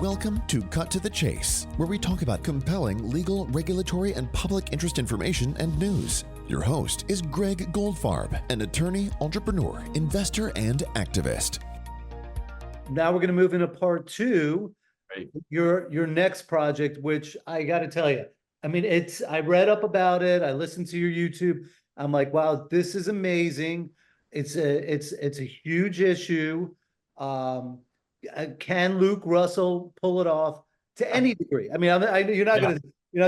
Welcome to Cut to the Chase, where we talk about compelling legal, regulatory, and public interest information and news. Your host is Gregg Goldfarb, an attorney, entrepreneur, investor, and activist. Now we're going to move into part two, Right. your next project, which I got to tell you, I mean, I read up about it. I listened to your YouTube. I'm like, wow, this is amazing. It's a huge issue. Can Luke Russell pull it off to any degree? I mean, you're not going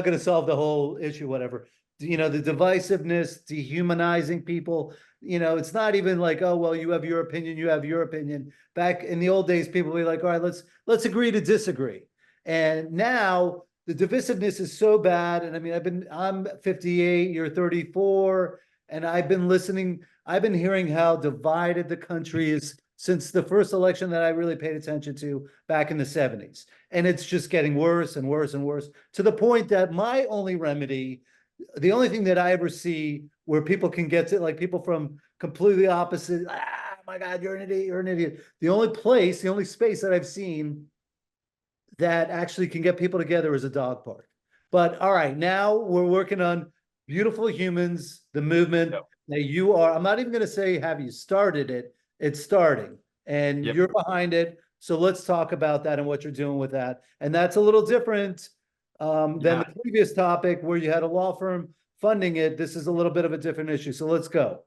to solve the whole issue, whatever. You know, the divisiveness, dehumanizing people. You know, it's not even like, oh, well, you have your opinion, you have your opinion. Back in the old days, people would be like, all right, let's agree to disagree. And now the divisiveness is so bad. And I mean, I'm 58, you're 34, and I've been hearing how divided the country is since the first election that I really paid attention to back in the 70s. And it's just getting worse and worse and worse, to the point that my only remedy, the only thing that I ever see where people can get to, like people from completely opposite, my God, you're an idiot, you're an idiot. The only space that I've seen that actually can get people together is a dog park. But all right, now we're working on Beautiful Humans, the movement. Yep. Now I'm not even going to say, have you started it? It's starting and Yep. You're behind it. So let's talk about that and what you're doing with that. And that's a little different than the previous topic where you had a law firm funding it. This is a little bit of a different issue. So let's go.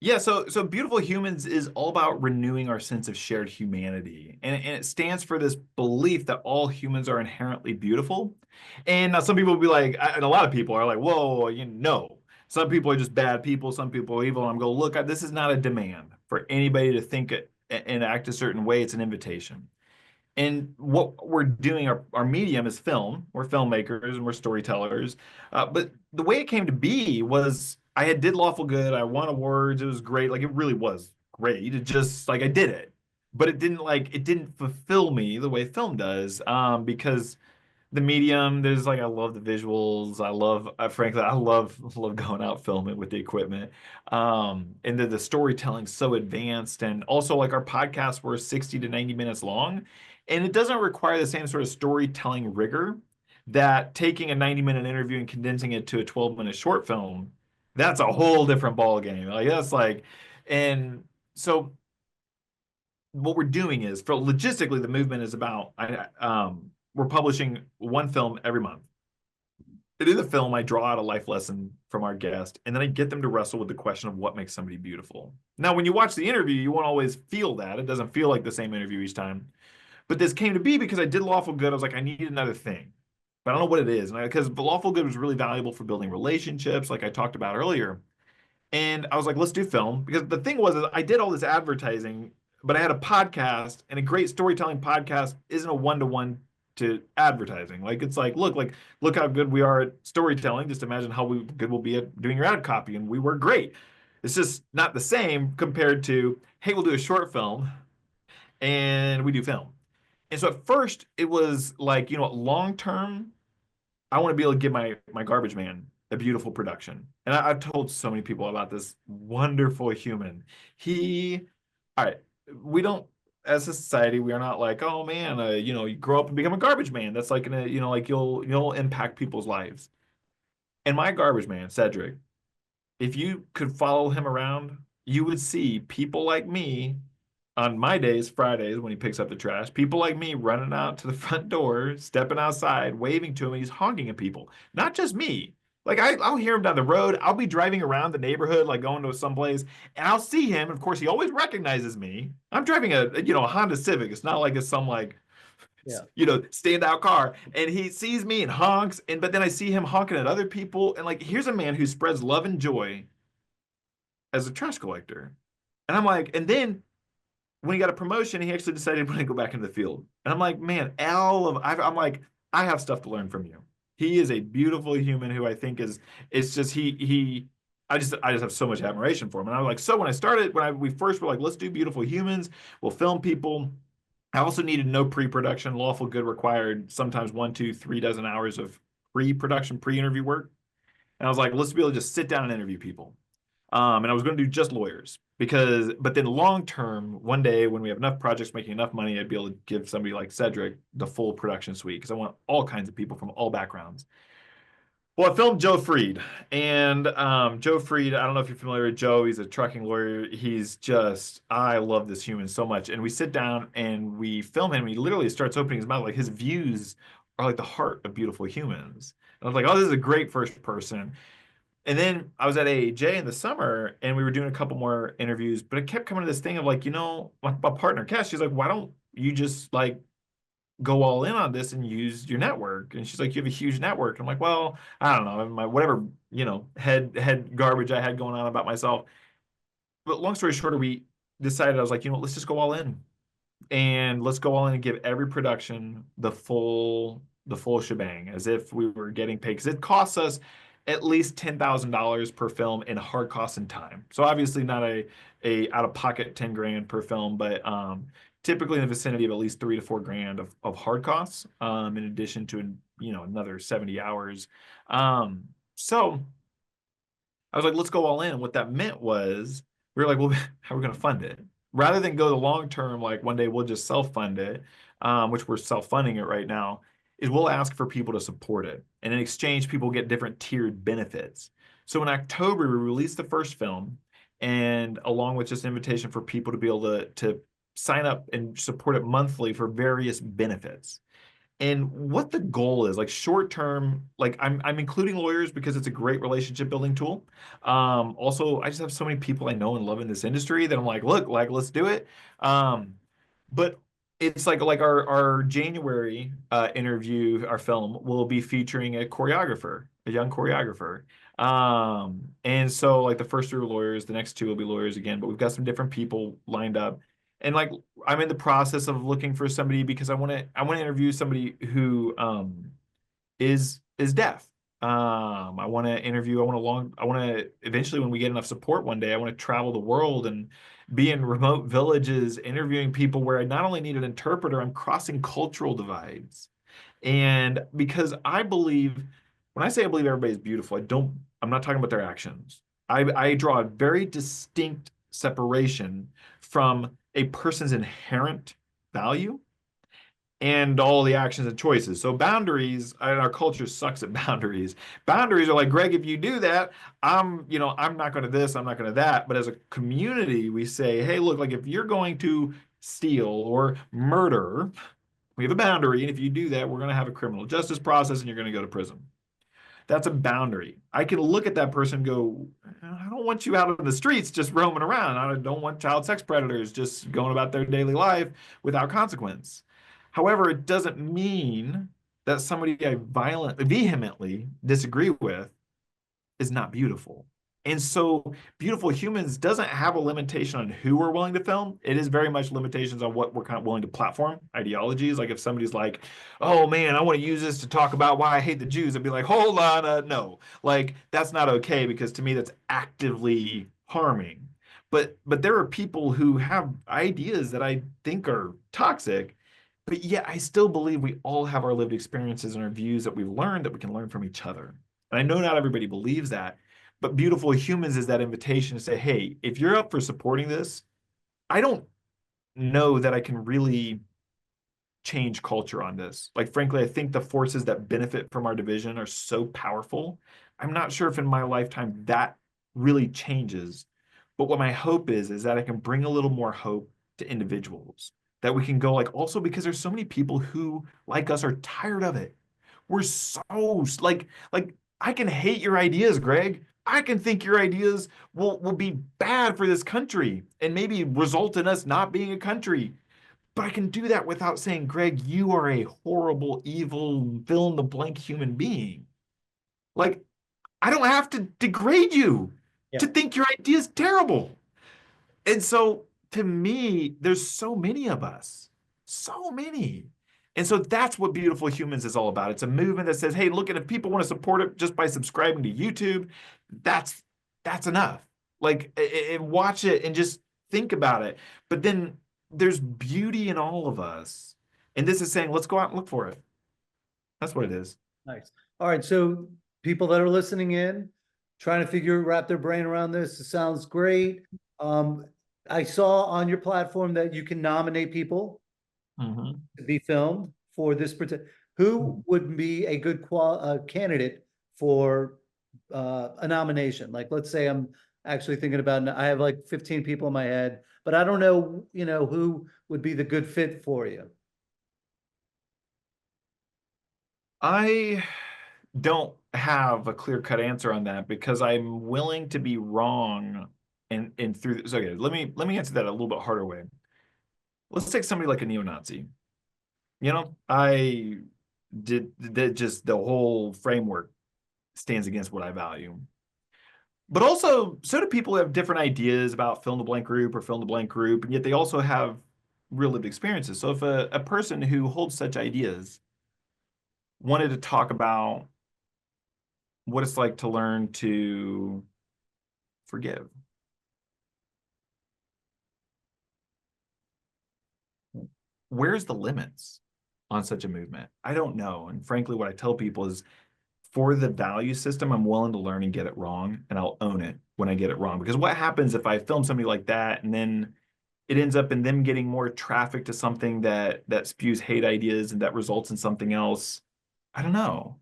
Yeah, so Beautiful Humans is all about renewing our sense of shared humanity. And it stands for this belief that all humans are inherently beautiful. And now some people will be like, and a lot of people are like, whoa, no. Some people are just bad people. Some people are evil. And I'm going, look, this is not a demand for anybody to think and act a certain way. It's an invitation. And what we're doing, our medium is film. We're filmmakers and we're storytellers. But the way it came to be was I did Lawful Good. I won awards. It was great. Like, it really was great. It just, like, I did it. But it didn't fulfill me the way film does, because the medium, I love the visuals. Frankly, I love going out filming with the equipment. And the storytelling's so advanced. And also, like, our podcasts were 60 to 90 minutes long. And it doesn't require the same sort of storytelling rigor that taking a 90-minute interview and condensing it to a 12-minute short film, that's a whole different ball game. And so what we're doing is, for logistically, the movement is about, we're publishing one film every month. And in the film, I draw out a life lesson from our guest, and then I get them to wrestle with the question of what makes somebody beautiful. Now, when you watch the interview, you won't always feel that. It doesn't feel like the same interview each time. But this came to be because I did Lawful Good. I was like, I need another thing. But I don't know what it is. Because Lawful Good was really valuable for building relationships, like I talked about earlier. And I was like, let's do film. Because the thing was, is I did all this advertising, but I had a podcast, and a great storytelling podcast isn't a one-to-one to advertising. Like, it's like, look how good we are at storytelling. Just imagine how good we'll be at doing your ad copy. And we were great. It's just not the same compared to, hey, we'll do a short film and we do film. And so at first it was like, long term, I want to be able to give my garbage man a beautiful production. And I've told so many people about this wonderful human. All right, we don't, as a society, we are not like, oh man, you grow up and become a garbage man. That's like, you'll impact people's lives. And my garbage man, Cedric, if you could follow him around, you would see people like me on my days, Fridays, when he picks up the trash, people like me running out to the front door, stepping outside, waving to him, and he's honking at people. Not just me. Like, I'll hear him down the road. I'll be driving around the neighborhood, like going to someplace, and I'll see him. Of course, he always recognizes me. I'm driving a Honda Civic. It's not like it's some standout car. And he sees me and honks, but then I see him honking at other people. And, like, here's a man who spreads love and joy as a trash collector. And I'm like, and then when he got a promotion, he actually decided he wanted to go back into the field. And I'm like, man, I'm like, I have stuff to learn from you. He is a beautiful human who I think it's just, I just have so much admiration for him. And I was like, so when we first were like, let's do Beautiful Humans, we'll film people. I also needed no pre-production. Lawful Good required sometimes 1, 2, 3 dozen hours of pre-production, pre-interview work. And I was like, let's be able to just sit down and interview people. And I was going to do just lawyers but then long term, one day when we have enough projects making enough money, I'd be able to give somebody like Cedric the full production suite because I want all kinds of people from all backgrounds. Well, I filmed Joe Freed, and Joe Freed, I don't know if you're familiar with Joe. He's a trucking lawyer. I love this human so much. And we sit down and we film him. And he literally starts opening his mouth. Like his views are like the heart of beautiful humans. And I was like, oh, this is a great first person. And then I was at AAJ in the summer and we were doing a couple more interviews, but it kept coming to this thing of like, my partner, Cass, she's like, why don't you just like go all in on this and use your network? And she's like, you have a huge network. I'm like, well, I don't know, my whatever, head garbage I had going on about myself. But long story shorter, we decided, I was like, let's just go all in. And let's go all in and give every production the full shebang as if we were getting paid. Because it costs us at least $10,000 per film in hard costs and time. So obviously not a out of pocket 10 grand per film, but typically in the vicinity of at least 3 to 4 grand of hard costs, in addition to another 70 hours. So I was like, let's go all in. And what that meant was we were like, well, how are we going to fund it? Rather than go the long term, like one day we'll just self-fund it, which we're self-funding it right now, is we'll ask for people to support it. And in exchange, people get different tiered benefits. So in October, we released the first film, and along with just an invitation for people to be able to sign up and support it monthly for various benefits. And what the goal is, like short term, like I'm including lawyers because it's a great relationship building tool. Also, I just have so many people I know and love in this industry that I'm like, look, like let's do it. But it's like our January interview, our film will be featuring a choreographer, a young choreographer. And so like the first 3 are lawyers, the next 2 will be lawyers again, but we've got some different people lined up. And like I'm in the process of looking for somebody because I want to interview somebody who is deaf. I want to interview. I want to eventually, when we get enough support one day, I want to travel the world and be in remote villages interviewing people where I not only need an interpreter, I'm crossing cultural divides. And because I believe, when I say I believe everybody's beautiful, I'm not talking about their actions. I draw a very distinct separation from a person's inherent value and all the actions and choices. So boundaries, and our culture sucks at boundaries. Boundaries are like, Greg, if you do that, I'm not going to this, I'm not going to that. But as a community, we say, hey, look, like if you're going to steal or murder, we have a boundary. And if you do that, we're going to have a criminal justice process and you're going to go to prison. That's a boundary. I can look at that person and go, I don't want you out in the streets just roaming around. I don't want child sex predators just going about their daily life without consequence. However, it doesn't mean that somebody I vehemently disagree with is not beautiful. And so Beautiful Humans doesn't have a limitation on who we're willing to film. It is very much limitations on what we're kind of willing to platform, ideologies. Like if somebody's like, oh man, I want to use this to talk about why I hate the Jews, I'd be like, hold on, no. Like that's not okay because to me that's actively harming. But there are people who have ideas that I think are toxic, but yet I still believe we all have our lived experiences and our views that we've learned that we can learn from each other. And I know not everybody believes that, but Beautiful Humans is that invitation to say, hey, if you're up for supporting this, I don't know that I can really change culture on this. Like, frankly, I think the forces that benefit from our division are so powerful. I'm not sure if in my lifetime that really changes. But what my hope is that I can bring a little more hope to individuals, that we can go like, also because there's so many people who, like us, are tired of it. We're so like I can hate your ideas, Greg. I can think your ideas will be bad for this country and maybe result in us not being a country. But I can do that without saying, Greg, you are a horrible, evil, fill in the blank human being. Like, I don't have to degrade you to think your idea is terrible. And so to me, there's so many of us, so many. And so that's what Beautiful Humans is all about. It's a movement that says, hey, look, and if people want to support it just by subscribing to YouTube, that's enough. Like, watch it and just think about it. But then there's beauty in all of us. And this is saying, let's go out and look for it. That's what it is. Nice. All right. So people that are listening in, trying to wrap their brain around this. It sounds great. I saw on your platform that you can nominate people to be filmed for this particular. Who would be a good candidate for a nomination? Like, let's say I'm actually thinking about, I have like 15 people in my head, but I don't know, who would be the good fit for you. I don't have a clear-cut answer on that because I'm willing to be wrong and through this. Okay, let me answer that a little bit harder way. Let's take somebody like a neo-Nazi. I did just the whole framework stands against what I value. But also, so do people who have different ideas about fill in the blank group or fill in the blank group, and yet they also have real lived experiences. So if a person who holds such ideas wanted to talk about what it's like to learn to forgive, where's the limits on such a movement? I don't know. And frankly, what I tell people is for the value system, I'm willing to learn and get it wrong, and I'll own it when I get it wrong. Because what happens if I film somebody like that and then it ends up in them getting more traffic to something that spews hate ideas and that results in something else? I don't know.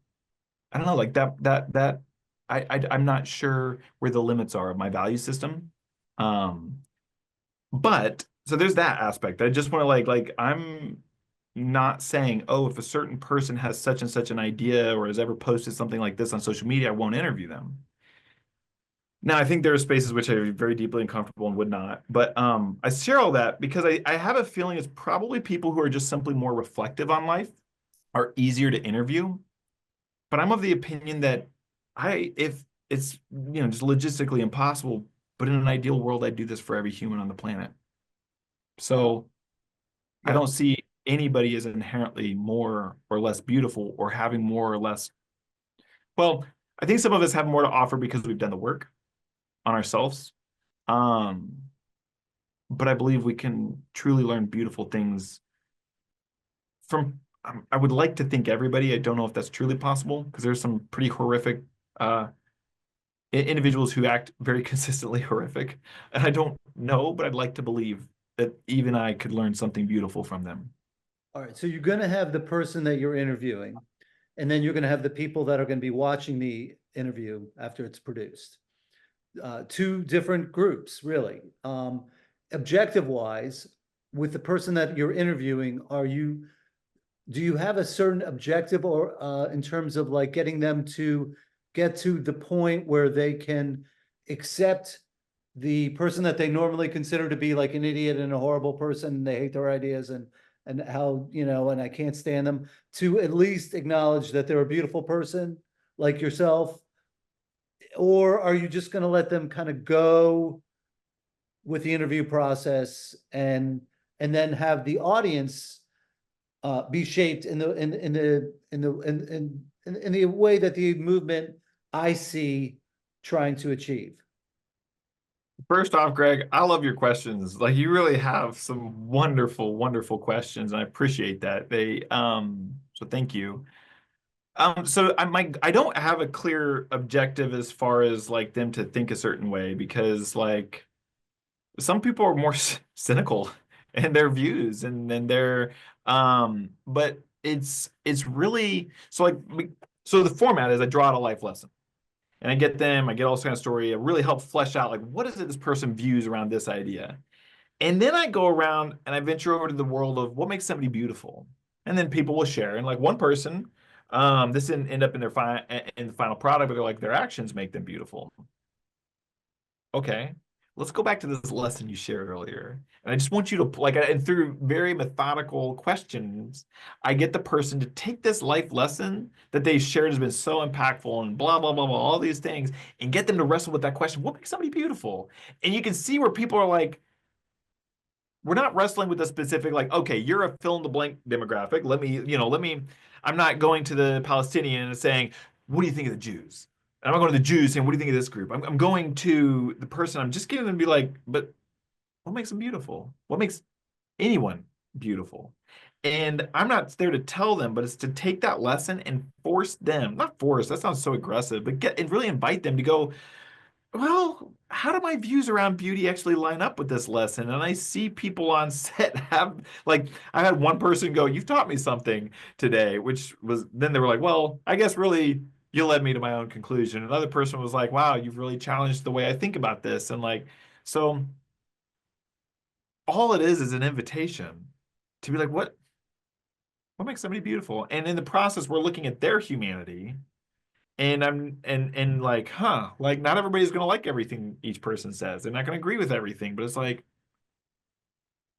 Like I'm not sure where the limits are of my value system. But so there's that aspect. I just want to like I'm not saying, oh, if a certain person has such and such an idea or has ever posted something like this on social media, I won't interview them. Now, I think there are spaces which are very deeply uncomfortable and would not. But I share all that because I have a feeling it's probably people who are just simply more reflective on life are easier to interview. But I'm of the opinion that if it's just logistically impossible, but in an ideal world, I'd do this for every human on the planet. So I don't see anybody as inherently more or less beautiful or having more or less. Well, I think some of us have more to offer because we've done the work on ourselves. But I believe we can truly learn beautiful things from, I would like to think everybody. I don't know if that's truly possible because there's some pretty horrific individuals who act very consistently horrific. And I don't know, but I'd like to believe that even I could learn something beautiful from them. All right, so you're going to have the person that you're interviewing, and then you're going to have the people that are going to be watching the interview after it's produced. Two different groups, really. Objective wise, with the person that you're interviewing, do you have a certain objective or in terms of like getting them to get to the point where they can accept the person that they normally consider to be like an idiot and a horrible person, and they hate their ideas and how, and I can't stand them, to at least acknowledge that they're a beautiful person like yourself? Or are you just going to let them kind of go with the interview process and then have the audience be shaped in the way that the movement I see trying to achieve? First off, Greg, I love your questions. Like you really have some wonderful, wonderful questions, and I appreciate that. So thank you. So I don't have a clear objective as far as like them to think a certain way because like some people are more cynical in their views and their but it's really so like so the format is I draw out a life lesson. And I get all this kind of story. I really help flesh out like what is it this person views around this idea. And then I go around and I venture over to the world of what makes somebody beautiful. And then people will share. And like one person, this didn't end up in in the final product, but they're like their actions make them beautiful. Okay, let's go back to this lesson you shared earlier. And I just want you to like, and through very methodical questions, I get the person to take this life lesson that they shared has been so impactful and blah, blah, blah, blah, all these things, and get them to wrestle with that question, what makes somebody beautiful? And you can see where people are like, we're not wrestling with a specific, like, okay, you're a fill in the blank demographic. I'm not going to the Palestinian and saying, what do you think of the Jews? And I'm not going to the Jews saying, what do you think of this group? I'm going to the person, I'm just getting them to be like, but what makes them beautiful? What makes anyone beautiful? And I'm not there to tell them, but it's to take that lesson and force them, not force, that sounds so aggressive, but get and really invite them to go, well, how do my views around beauty actually line up with this lesson? And I see people on set have, like, I had one person go, "You've taught me something today," which was, then they were like, "Well, I guess really you led me to my own conclusion." Another person was like, "Wow, you've really challenged the way I think about this." And like, so all it is an invitation to be like, what makes somebody beautiful? And in the process, we're looking at their humanity. And I'm like, huh, like not everybody's gonna like everything each person says. They're not gonna agree with everything, but it's like,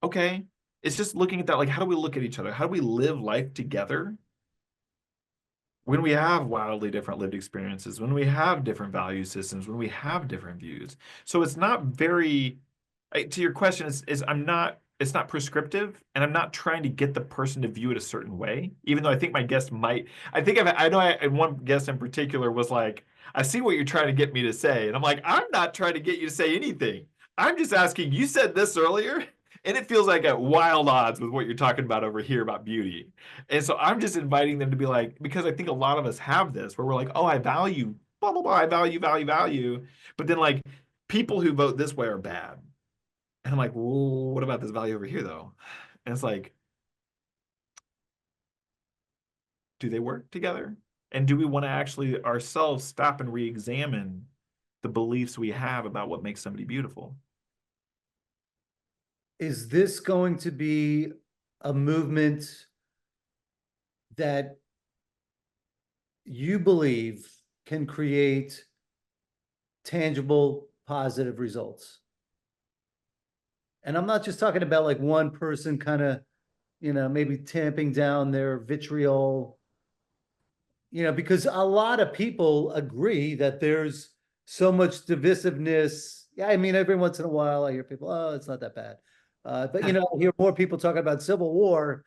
okay. It's just looking at that, like, how do we look at each other? How do we live life together when we have wildly different lived experiences, when we have different value systems, when we have different views? So it's not very, to your question, is I'm not, it's not prescriptive, and I'm not trying to get the person to view it a certain way, even though I think my guest might. I know one guest in particular was like, I see what you're trying to get me to say. And I'm like, I'm not trying to get you to say anything. I'm just asking, you said this earlier, and it feels like at wild odds with what you're talking about over here about beauty. And so I'm just inviting them to be like, because I think a lot of us have this where we're like, oh, I value blah, blah, blah, I value, value, value. But then like people who vote this way are bad. And I'm like, well, what about this value over here though? And it's like, do they work together? And do we want to actually ourselves stop and re-examine the beliefs we have about what makes somebody beautiful? Is this going to be a movement that you believe can create tangible, positive results? And I'm not just talking about like one person kind of, maybe tamping down their vitriol, because a lot of people agree that there's so much divisiveness. Yeah, I mean, every once in a while I hear people, oh, it's not that bad. But, I hear more people talking about civil war.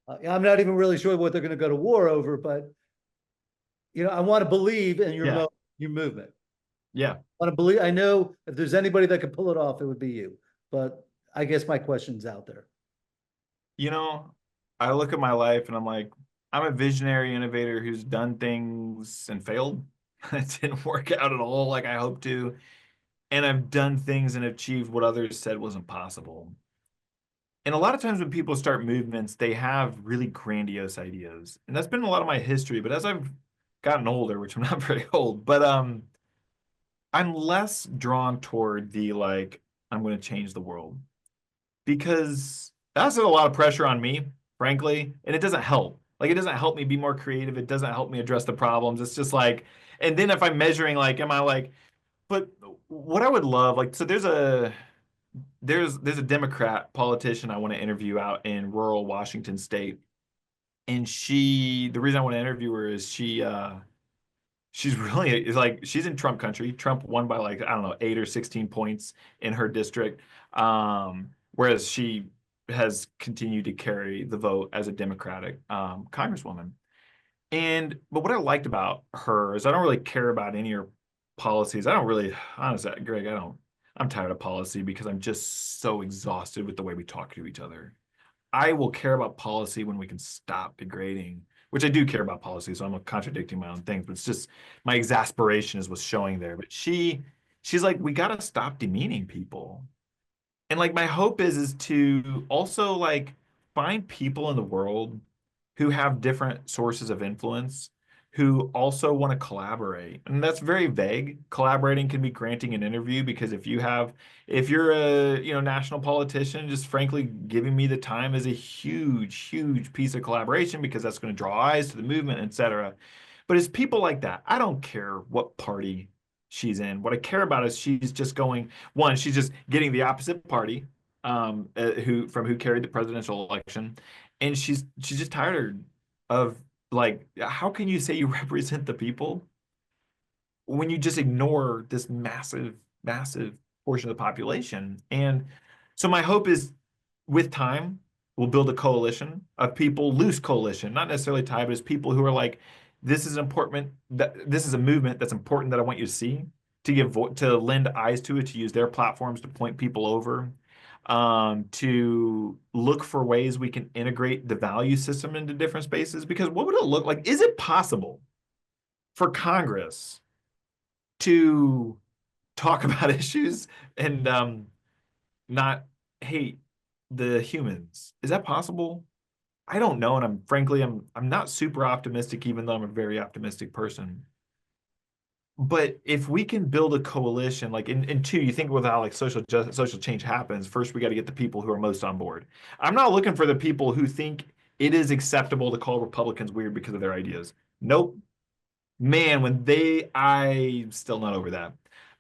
I'm not even really sure what they're going to go to war over, but, I want to believe in your, Yeah. your movement. Yeah. I want to believe, I know if there's anybody that can pull it off, it would be you. But I guess my question's out there. You know, I look at my life and I'm like, I'm a visionary innovator who's done things and failed. It didn't work out at all like I hoped to. And I've done things and achieved what others said wasn't possible. And a lot of times when people start movements, they have really grandiose ideas. And that's been a lot of my history. But as I've gotten older, which I'm not very old, but I'm less drawn toward the like, I'm going to change the world because that's a lot of pressure on me, frankly, and it doesn't help. Like, it doesn't help me be more creative. It doesn't help me address the problems. It's just like, and then if I'm measuring, like, am I like, but what I would love, like, so there's a Democrat politician I want to interview out in rural Washington State, and the reason I want to interview her is she's really is like she's in Trump country. Trump won by like I don't know 8 or 16 points in her district, whereas she has continued to carry the vote as a Democratic congresswoman. But what I liked about her is I don't really care about any of her policies. I don't really, honestly, Greg, I don't. I'm tired of policy because I'm just so exhausted with the way we talk to each other. I will care about policy when we can stop degrading, which I do care about policy, so I'm contradicting my own things, but it's just my exasperation is what's showing there. But she's like, we got to stop demeaning people. And like my hope is to also like find people in the world who have different sources of influence who also want to collaborate. And that's very vague. Collaborating can be granting an interview because if you're a, national politician, just frankly giving me the time is a huge, huge piece of collaboration because that's going to draw eyes to the movement, etc. But it's people like that. I don't care what party she's in. What I care about is she's just going, one, she's just getting the opposite party, who carried the presidential election, and she's just tired of like, how can you say you represent the people when you just ignore this massive, massive portion of the population? And so my hope is with time, we'll build a coalition of people, loose coalition, not necessarily tied, but as people who are like, this is important, that this is a movement that's important that I want you to see, to lend eyes to it, to use their platforms to point people over. to look for ways we can integrate the value system into different spaces. Because what would it look like? Is it possible for Congress to talk about issues and not hate the humans? Is that possible? I don't know, and I'm not super optimistic, even though I'm a very optimistic person. But if we can build a coalition, like in two, you think with how like social change happens, first we got to get the people who are most on board. I'm not looking for the people who think it is acceptable to call Republicans weird because of their ideas. Nope. Man, I'm still not over that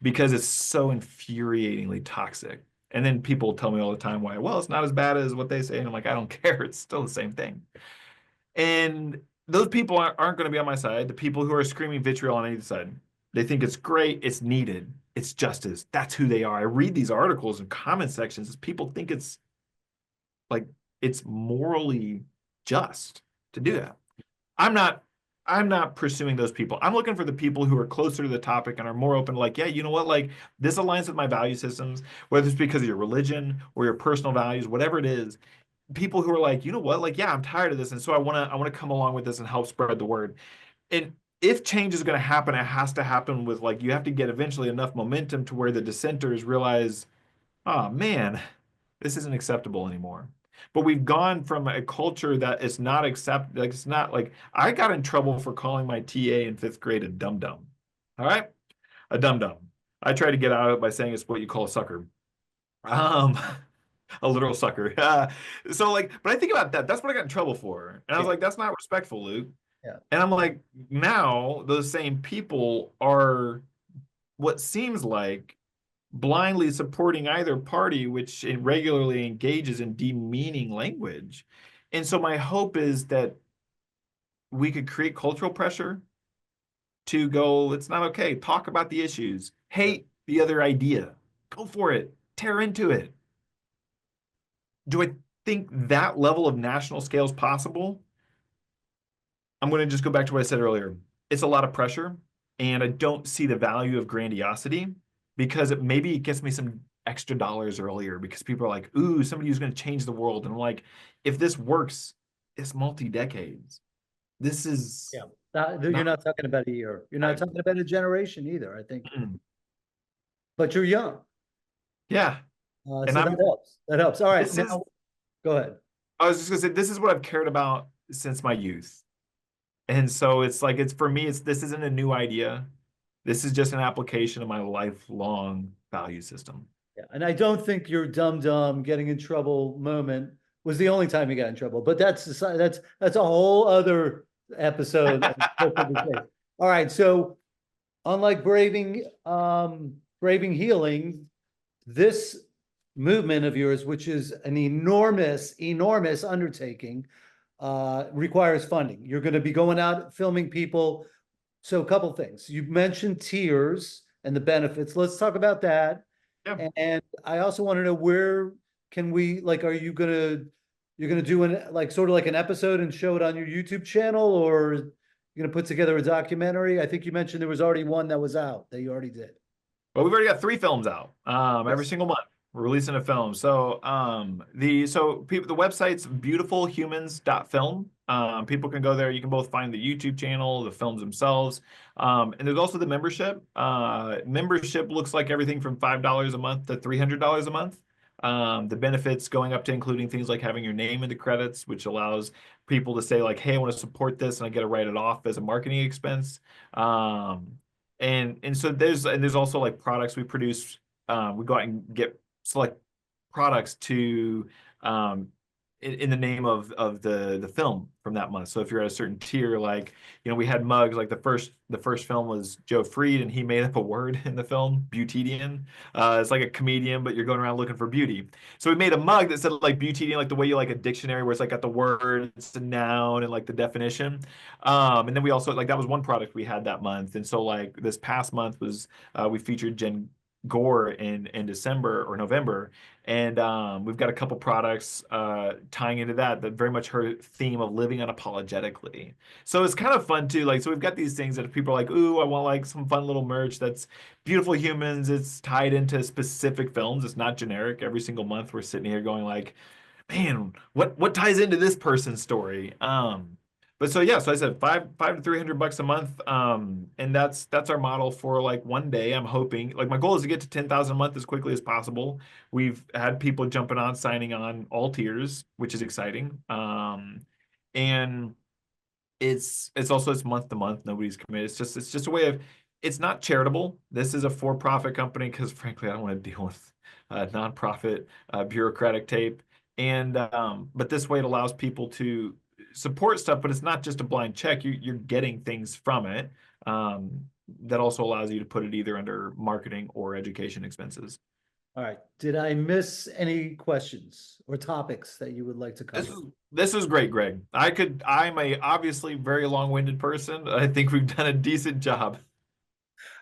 because it's so infuriatingly toxic. And then people tell me all the time why, well, it's not as bad as what they say. And I'm like, I don't care. It's still the same thing. And those people aren't going to be on my side. The people who are screaming vitriol on either side, they think it's great, it's needed, it's justice. That's who they are. I read these articles and comment sections. People think it's like it's morally just to do that. I'm not pursuing those people. I'm looking for the people who are closer to the topic and are more open, like, yeah, you know what? Like, this aligns with my value systems, whether it's because of your religion or your personal values, whatever it is. People who are like, you know what? Like, yeah, I'm tired of this. And so I want to come along with this and help spread the word. And if change is going to happen, it has to happen with like, you have to get eventually enough momentum to where the dissenters realize, oh man, this isn't acceptable anymore. But we've gone from a culture that is not accept, like it's not like I got in trouble for calling my TA in 5th grade a dum dum. All right, a dum dum. I tried to get out of it by saying it's what you call a sucker, um, a literal sucker. So like, but I think about that. That's what I got in trouble for, and I was like, that's not respectful, Luke. Yeah. And I'm like, now those same people are what seems like blindly supporting either party, which it regularly engages in demeaning language. And so my hope is that we could create cultural pressure to go, it's not okay. Talk about the issues. Hate the other idea. Go for it. Tear into it. Do I think that level of national scale is possible? I'm going to just go back to what I said earlier. It's a lot of pressure, and I don't see the value of grandiosity because maybe it gets me some extra dollars earlier because people are like, ooh, somebody who's going to change the world. And I'm like, if this works, it's multi-decades. This is You're not talking about a year. You're not talking about a generation either, I think. But you're young. Yeah. So that helps. That helps. All right. Now, go ahead. I was just going to say, this is what I've cared about since my youth. And so it's like, for me, this isn't a new idea. This is just an application of my lifelong value system. Yeah, and I don't think your dumb getting in trouble moment was the only time you got in trouble, but that's a whole other episode. All right, so unlike braving healing, this movement of yours, which is an enormous undertaking, requires funding. You're going to be going out filming people. So a couple things. You mentioned tiers and the benefits. Let's talk about that. Yeah. And I also want to know, where can we, like, are you you're gonna do sort of like an episode and show it on your YouTube channel, or you're gonna put together a documentary? I think you mentioned there was already one that was out that you already did. Well, we've already got 3 films out every single month. We're releasing a film. So the website's beautifulhumans.film. People can go there. You can both find the YouTube channel, the films themselves. And there's also the membership. Membership looks like everything from $5 a month to $300 a month. The benefits going up to including things like having your name in the credits, which allows people to say like, hey, I want to support this, and I get to write it off as a marketing expense. And so there's also like products we produce. We go out and get select products to in the name of the film from that month. So if you're at a certain tier, like, you know, we had mugs, like the first film was Joe Freed, and he made up a word in the film, beautedian. It's like a comedian, but you're going around looking for beauty. So we made a mug that said like beautedian, like the way you like a dictionary where it's like got the word, it's a noun, and like the definition. And then we also, like, that was one product we had that month. And so like this past month was we featured gore in December or November, and we've got a couple products tying into that very much her theme of living unapologetically. So it's kind of fun too. Like, so we've got these things that people are like, ooh, I want like some fun little merch that's beautiful humans. It's tied into specific films. It's not generic. Every single month we're sitting here going like, man, what ties into this person's story? But so yeah, so I said five to $300 a month, and that's our model for like one day. I'm hoping, like, my goal is to get to 10,000 a month as quickly as possible. We've had people jumping on, signing on all tiers, which is exciting. And it's also it's month to month. Nobody's committed. It's just a way of, it's not charitable. This is a for-profit company because frankly, I don't want to deal with nonprofit bureaucratic tape. And but this way it allows people to support stuff, but it's not just a blind check. You're getting things from it. That also allows you to put it either under marketing or education expenses. All right. Did I miss any questions or topics that you would like to cover? This is great, Greg. I'm a obviously very long-winded person. I think we've done a decent job.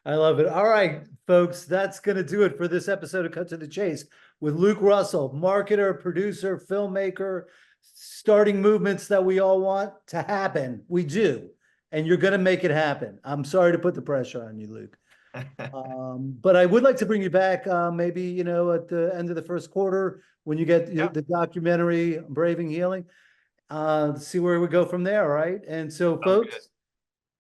I love it. All right, folks, that's going to do it for this episode of Cut to the Chase with Luke Russell, marketer, producer, filmmaker, starting movements that we all want to happen. We do, and you're going to make it happen. I'm sorry to put the pressure on you, Luke. But I would like to bring you back maybe, you know, at the end of the first quarter when you get the documentary Braving Healing, see where we go from there, right? And so, folks,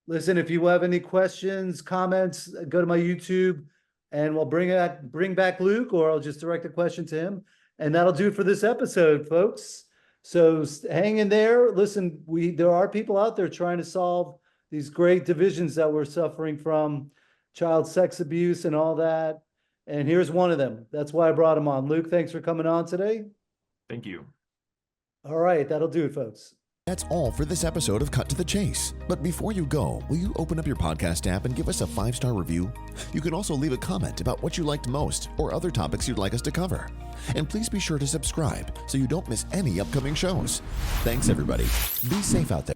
listen, if you have any questions, comments, go to my YouTube and we'll bring back Luke, or I'll just direct a question to him. And that'll do it for this episode, folks. So hang in there. Listen, there are people out there trying to solve these great divisions that we're suffering from, child sex abuse and all that. And here's one of them. That's why I brought him on. Luke, thanks for coming on today. Thank you. All right, that'll do it, folks. That's all for this episode of Cut to the Chase. But before you go, will you open up your podcast app and give us a 5-star review? You can also leave a comment about what you liked most or other topics you'd like us to cover. And please be sure to subscribe so you don't miss any upcoming shows. Thanks, everybody. Be safe out there.